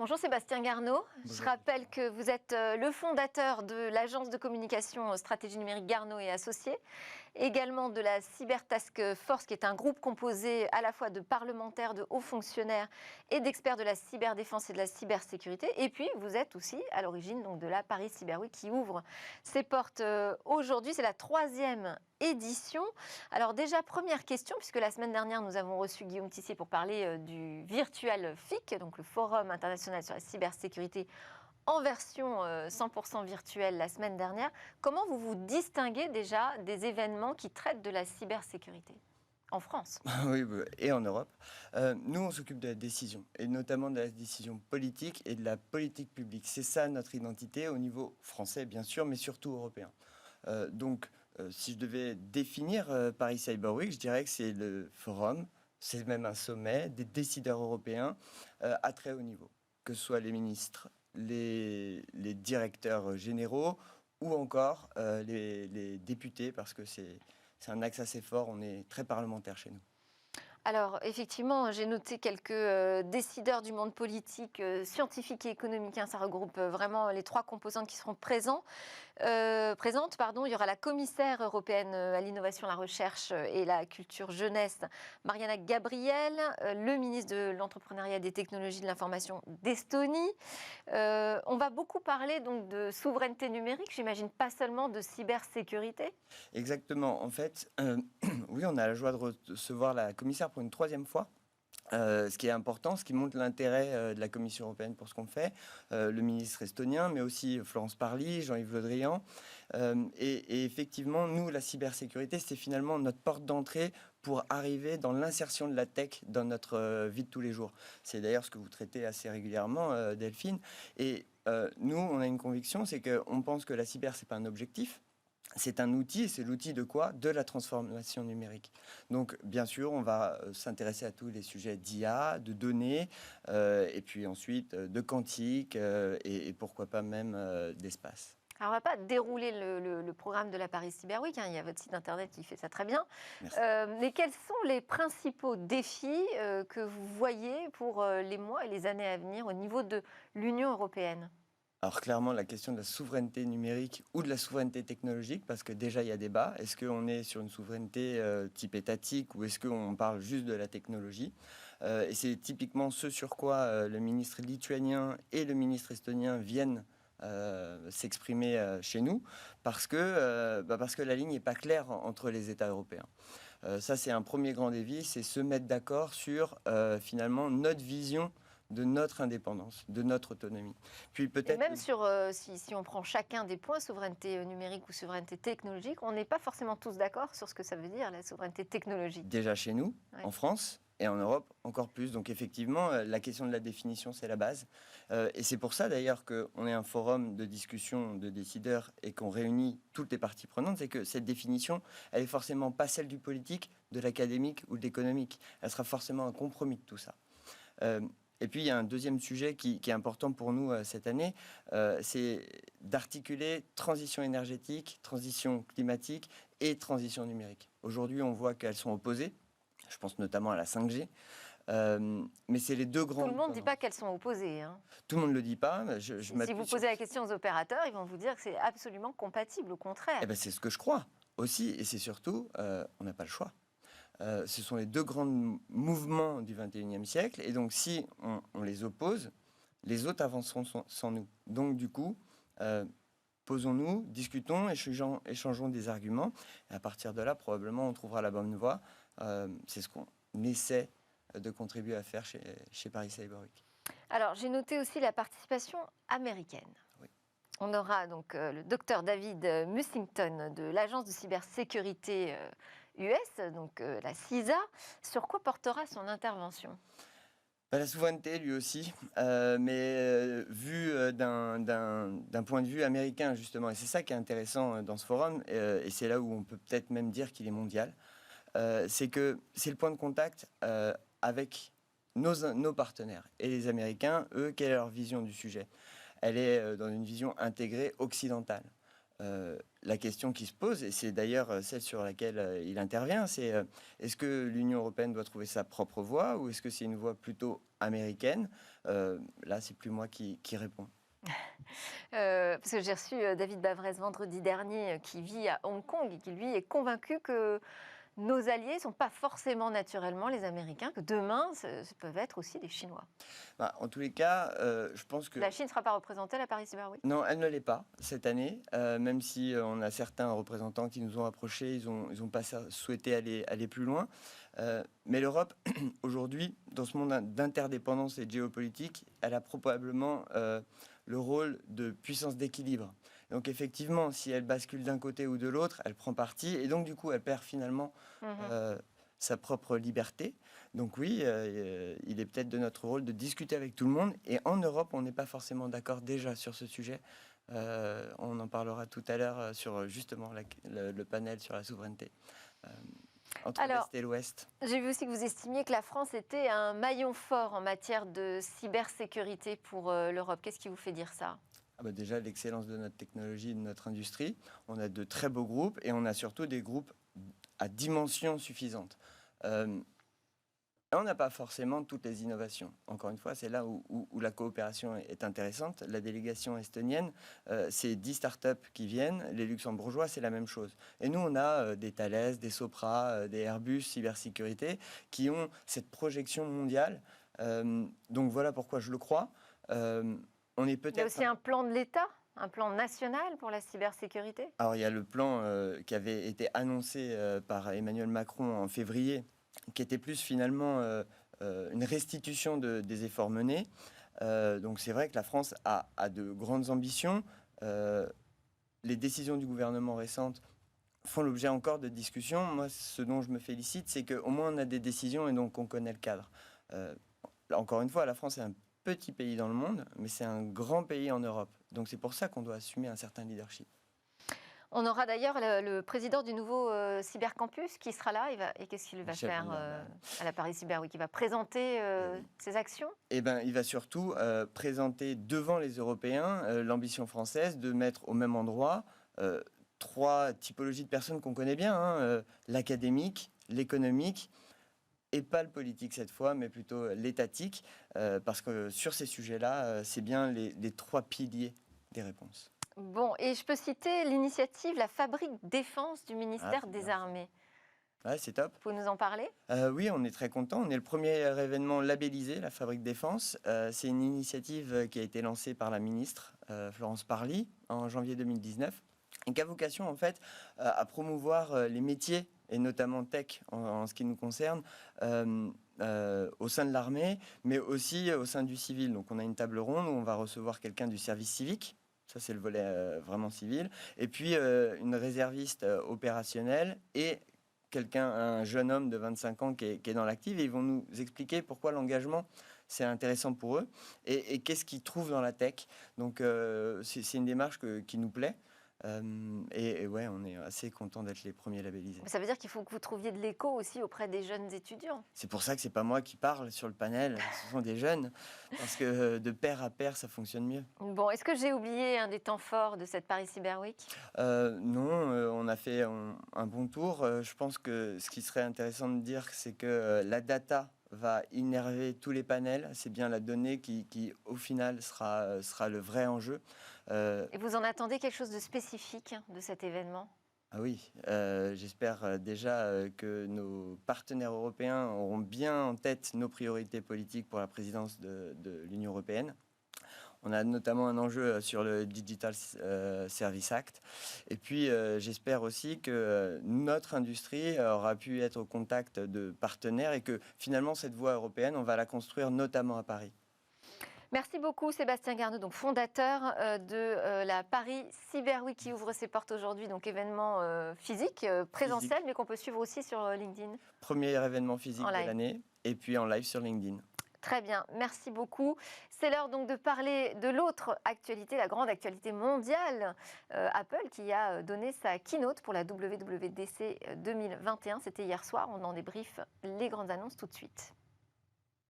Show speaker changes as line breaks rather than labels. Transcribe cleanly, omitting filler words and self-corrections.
Bonjour Sébastien Garnaud.
Bonjour.
Je rappelle que vous êtes le fondateur de l'agence de communication stratégie numérique Garnaud et Associés, également de la Cyber Task Force, qui est un groupe composé à la fois de parlementaires, de hauts fonctionnaires et d'experts de la cyberdéfense et de la cybersécurité. Et puis, vous êtes aussi à l'origine donc, de la Paris Cyber Week qui ouvre ses portes aujourd'hui. C'est la 3e édition. Alors déjà, première question, puisque la semaine dernière, nous avons reçu Guillaume Tissier pour parler du Virtual FIC, donc le Forum international sur la cybersécurité, en version 100% virtuelle la semaine dernière. Comment vous vous distinguez déjà des événements qui traitent de la cybersécurité en France?
Oui, et en Europe. Nous, on s'occupe de la décision, et notamment de la décision politique et de la politique publique. C'est ça notre identité au niveau français, bien sûr, mais surtout européen. Si je devais définir Paris Cyber Week, je dirais que c'est le forum, c'est même un sommet des décideurs européens à très haut niveau, que ce soit les ministres, les directeurs généraux ou encore les députés, parce que c'est un axe assez fort, on est très parlementaire chez nous.
Alors, effectivement, j'ai noté quelques décideurs du monde politique, scientifique et économique. Ça regroupe vraiment les 3 composantes qui seront présentes. Il y aura la commissaire européenne à l'innovation, la recherche et la culture jeunesse, Mariana Gabriel, le ministre de l'entrepreneuriat, des technologies de l'information d'Estonie. On va beaucoup parler donc de souveraineté numérique, j'imagine pas seulement de cybersécurité.
Exactement. En fait, oui, on a la joie de recevoir la commissaire pour une 3e fois. Ce qui est important, ce qui montre l'intérêt de la Commission européenne pour ce qu'on fait, le ministre estonien, mais aussi Florence Parly, Jean-Yves Le Drian. Et effectivement, nous, la cybersécurité, c'est finalement notre porte d'entrée pour arriver dans l'insertion de la tech dans notre vie de tous les jours. C'est d'ailleurs ce que vous traitez assez régulièrement, Delphine. Et nous, on a une conviction, c'est qu'on pense que la cyber, c'est pas un objectif. C'est un outil, et c'est l'outil de quoi? De la transformation numérique. Donc, bien sûr, on va s'intéresser à tous les sujets d'IA, de données, et puis ensuite de quantique, et pourquoi pas même d'espace.
Alors, on ne va pas dérouler le programme de la Paris Cyber Week, il y a votre site internet qui fait ça très bien.
Merci.
Mais quels sont les principaux défis que vous voyez pour les mois et les années à venir au niveau de l'Union européenne?
Alors clairement, la question de la souveraineté numérique ou de la souveraineté technologique, parce que déjà il y a débat. Est-ce qu'on est sur une souveraineté type étatique ou est-ce qu'on parle juste de la technologie? Et c'est typiquement ce sur quoi le ministre lituanien et le ministre estonien viennent s'exprimer chez nous, parce que la ligne n'est pas claire entre les États européens. Ça, c'est un premier grand défi, c'est se mettre d'accord sur finalement notre vision de notre indépendance, de notre autonomie. Puis peut-être
même sur, si on prend chacun des points, souveraineté numérique ou souveraineté technologique, on n'est pas forcément tous d'accord sur ce que ça veut dire, la souveraineté technologique.
Déjà chez nous,
Ouais.
en France, et en Europe encore plus. Donc effectivement, la question de la définition, c'est la base. Et c'est pour ça d'ailleurs qu'on est un forum de discussion de décideurs et qu'on réunit toutes les parties prenantes. C'est que cette définition, elle est forcément pas celle du politique, de l'académique ou de l'économique. Elle sera forcément un compromis de tout ça. Et puis, il y a un deuxième sujet qui est important pour nous cette année, c'est d'articuler transition énergétique, transition climatique et transition numérique. Aujourd'hui, on voit qu'elles sont opposées. Je pense notamment à la 5G. Mais c'est les deux grands...
Tout le monde ne dit pas qu'elles sont opposées.
Tout le monde ne le dit pas.
Si vous posez la question aux opérateurs, ils vont vous dire que c'est absolument compatible, au contraire.
Eh ben, c'est ce que je crois aussi. Et c'est surtout, on n'a pas le choix. Ce sont les deux grands mouvements du 21e siècle. Et donc, si on les oppose, les autres avanceront sans nous. Donc, du coup, posons-nous, discutons, échangeons des arguments. Et à partir de là, probablement, on trouvera la bonne voie. C'est ce qu'on essaie de contribuer à faire chez Paris Cyber Week.
Alors, j'ai noté aussi la participation américaine.
Oui.
On aura donc le docteur David Mussington de l'agence de cybersécurité US, donc la CISA. Sur quoi portera son intervention?
La souveraineté, lui aussi, mais vu d'un point de vue américain, justement. Et c'est ça qui est intéressant dans ce forum, et c'est là où on peut peut-être même dire qu'il est mondial. C'est que c'est le point de contact avec nos partenaires. Et les Américains, eux, quelle est leur vision du sujet? Elle est dans une vision intégrée occidentale. La question qui se pose, et c'est d'ailleurs celle sur laquelle il intervient, c'est est-ce que l'Union européenne doit trouver sa propre voie ou est-ce que c'est une voie plutôt américaine. Là, c'est plus moi qui réponds.
Parce que j'ai reçu David Bavrez vendredi dernier, qui vit à Hong Kong et qui, lui, est convaincu que nos alliés ne sont pas forcément naturellement les Américains, que demain, ce peuvent être aussi des Chinois.
Bah, en tous les cas, je pense que...
La Chine ne sera pas représentée à la Paris Cyber Week?
Non, elle ne l'est pas cette année, même si on a certains représentants qui nous ont approchés, ils ont pas souhaité aller plus loin. Mais l'Europe, aujourd'hui, dans ce monde d'interdépendance et de géopolitique, elle a probablement le rôle de puissance d'équilibre. Donc effectivement, si elle bascule d'un côté ou de l'autre, elle prend parti, et donc du coup, elle perd finalement sa propre liberté. Donc oui, il est peut-être de notre rôle de discuter avec tout le monde. Et en Europe, on n'est pas forcément d'accord déjà sur ce sujet. On en parlera tout à l'heure sur justement le panel sur la souveraineté. Entre l'Est et l'Ouest.
J'ai vu aussi que vous estimiez que la France était un maillon fort en matière de cybersécurité pour l'Europe. Qu'est-ce qui vous fait dire ça?
Déjà, l'excellence de notre technologie, de notre industrie. On a de très beaux groupes et on a surtout des groupes à dimension suffisante. On n'a pas forcément toutes les innovations. Encore une fois, c'est là où la coopération est intéressante. La délégation estonienne, c'est 10 startups qui viennent. Les luxembourgeois, c'est la même chose. Et nous, on a des Thales, des Sopra, des Airbus cybersécurité qui ont cette projection mondiale. Donc voilà pourquoi je le crois. On est peut-être...
Il y a aussi un plan de l'État, un plan national pour la cybersécurité?
Alors, il y a le plan qui avait été annoncé par Emmanuel Macron en février, qui était plus finalement une restitution des efforts menés. Donc c'est vrai que la France a de grandes ambitions. Les décisions du gouvernement récentes font l'objet encore de discussions. Moi, ce dont je me félicite, c'est qu'au moins on a des décisions et donc on connaît le cadre. Encore une fois, la France est un petit pays dans le monde, mais c'est un grand pays en Europe. Donc c'est pour ça qu'on doit assumer un certain leadership.
On aura d'ailleurs le président du nouveau cybercampus qui sera là. Et qu'est-ce qu'il va faire à la Paris Cyber Week? Il va présenter ses actions?
Il va surtout présenter devant les Européens l'ambition française de mettre au même endroit 3 typologies de personnes qu'on connaît bien, l'académique, l'économique, et pas le politique cette fois, mais plutôt l'étatique, parce que sur ces sujets-là, c'est bien les 3 piliers des réponses.
Bon, et je peux citer l'initiative La Fabrique Défense du ministère des Armées.
Ouais, c'est top.
Vous pouvez nous en parler?
Oui, on est très content. On est le premier événement labellisé, la Fabrique Défense. C'est une initiative qui a été lancée par la ministre Florence Parly en janvier 2019 et qui a vocation en fait à promouvoir les métiers et notamment tech en ce qui nous concerne au sein de l'armée, mais aussi au sein du civil. Donc on a une table ronde où on va recevoir quelqu'un du service civique. Ça, c'est le volet vraiment civil. Et puis, une réserviste opérationnelle et un jeune homme de 25 ans qui est dans l'active. Et ils vont nous expliquer pourquoi l'engagement, c'est intéressant pour eux et qu'est-ce qu'ils trouvent dans la tech. Donc, c'est une démarche qui nous plaît. Et ouais, on est assez content d'être les premiers labellisés.
Ça veut dire qu'il faut que vous trouviez de l'écho aussi auprès des jeunes étudiants.
C'est pour ça que c'est pas moi qui parle sur le panel, ce sont des jeunes, parce que de pair à pair, ça fonctionne mieux.
Bon, est-ce que j'ai oublié un des temps forts de cette Paris Cyber Week?
Non, on a fait un bon tour. Je pense que ce qui serait intéressant de dire, c'est que la data va innerver tous les panels. C'est bien la donnée qui au final, sera le vrai enjeu.
Et vous en attendez quelque chose de spécifique de cet événement?
Ah oui, j'espère déjà que nos partenaires européens auront bien en tête nos priorités politiques pour la présidence de l'Union européenne. On a notamment un enjeu sur le Digital Service Act. Et puis, j'espère aussi que notre industrie aura pu être au contact de partenaires et que finalement, cette voie européenne, on va la construire notamment à Paris.
Merci beaucoup Sébastien Garneau, donc fondateur de la Paris Cyber Week qui ouvre ses portes aujourd'hui, donc événement physique, présentiel, mais qu'on peut suivre aussi sur LinkedIn.
Premier événement physique de l'année et puis en live sur LinkedIn.
Très bien, merci beaucoup. C'est l'heure donc de parler de l'autre actualité, la grande actualité mondiale, Apple qui a donné sa keynote pour la WWDC 2021. C'était hier soir, on en débriefe les grandes annonces tout de suite.